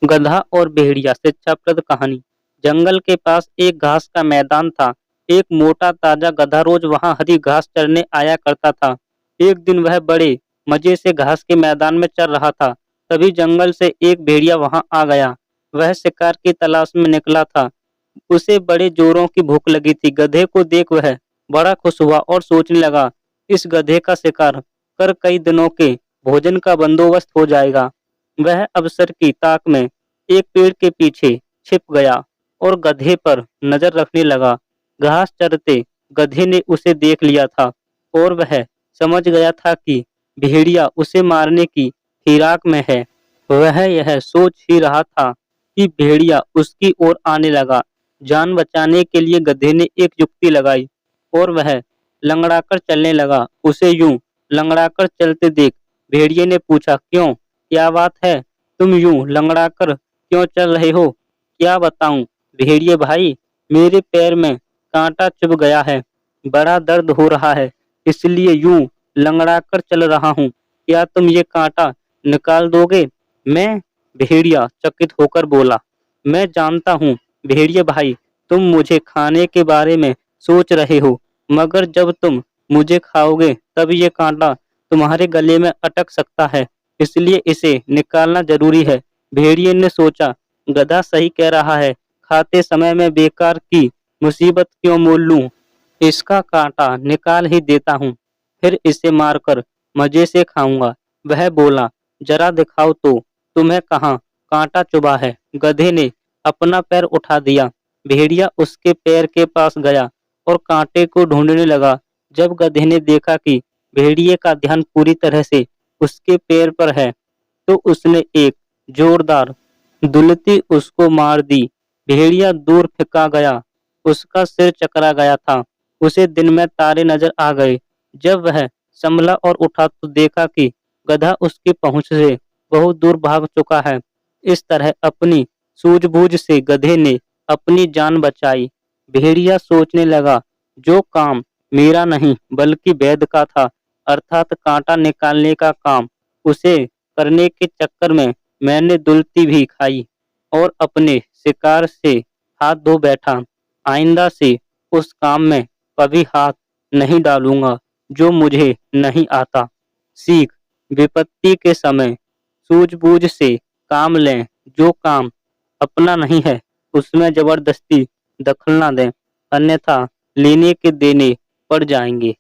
गधा और भेड़िया शिक्षाप्रद कहानी। जंगल के पास एक घास का मैदान था। एक मोटा ताजा गधा रोज वहां हरी घास चरने आया करता था। एक दिन वह बड़े मजे से घास के मैदान में चर रहा था। तभी जंगल से एक भेड़िया वहां आ गया। वह शिकार की तलाश में निकला था। उसे बड़े जोरों की भूख लगी थी। गधे को देख वह बड़ा खुश हुआ और सोचने लगा, इस गधे का शिकार कर कई दिनों के भोजन का बंदोबस्त हो जाएगा। वह अवसर की ताक में एक पेड़ के पीछे छिप गया और गधे पर नजर रखने लगा। घास चरते गधे ने उसे देख लिया था और वह समझ गया था कि भेड़िया उसे मारने की फिराक में है। वह यह सोच ही रहा था कि भेड़िया उसकी ओर आने लगा। जान बचाने के लिए गधे ने एक युक्ति लगाई और वह लंगड़ाकर चलने लगा। उसे यूं लंगड़ाकर चलते देख भेड़िए ने पूछा, क्यों, क्या बात है? तुम यूं लंगड़ाकर क्यों चल रहे हो? क्या बताऊं भेड़िए भाई, मेरे पैर में कांटा चुभ गया है, बड़ा दर्द हो रहा है, इसलिए यूं लंगड़ाकर चल रहा हूँ। क्या तुम ये कांटा निकाल दोगे? मैं भेड़िया चकित होकर बोला, मैं जानता हूँ भेड़िए भाई, तुम मुझे खाने के बारे में सोच रहे हो, मगर जब तुम मुझे खाओगे तब ये कांटा तुम्हारे गले में अटक सकता है, इसलिए इसे निकालना जरूरी है। भेड़िए ने सोचा, गधा सही कह रहा है, खाते समय मैं बेकार की मुसीबत क्यों मोल लूं, इसका कांटा निकाल ही देता हूँ, फिर इसे मारकर मजे से खाऊंगा। वह बोला, जरा दिखाओ तो तुम्हें कहाँ कांटा चुभा है। गधे ने अपना पैर उठा दिया। भेड़िया उसके पैर के पास गया और कांटे को ढूंढने लगा। जब गधे ने देखा कि भेड़िए का ध्यान पूरी तरह से उसके पैर पर है, तो उसने एक जोरदार दुलती उसको मार दी। भेड़िया दूर फेंका गया। उसका सिर चकरा गया था। उसे दिन में तारे नजर आ गए। जब वह संभला और उठा तो देखा कि गधा उसकी पहुंच से बहुत दूर भाग चुका है। इस तरह अपनी सूझबूझ से गधे ने अपनी जान बचाई। भेड़िया सोचने लगा, जो काम मेरा नहीं बल्कि वैद का था, अर्थात कांटा निकालने का काम, उसे करने के चक्कर में मैंने दुलती भी खाई और अपने शिकार से हाथ धो बैठा। आइंदा से उस काम में कभी हाथ नहीं डालूंगा जो मुझे नहीं आता। सीख, विपत्ति के समय सूझबूझ से काम लें। जो काम अपना नहीं है उसमें जबरदस्ती दखल ना दें, अन्यथा लेने के देने पड़ जाएंगे।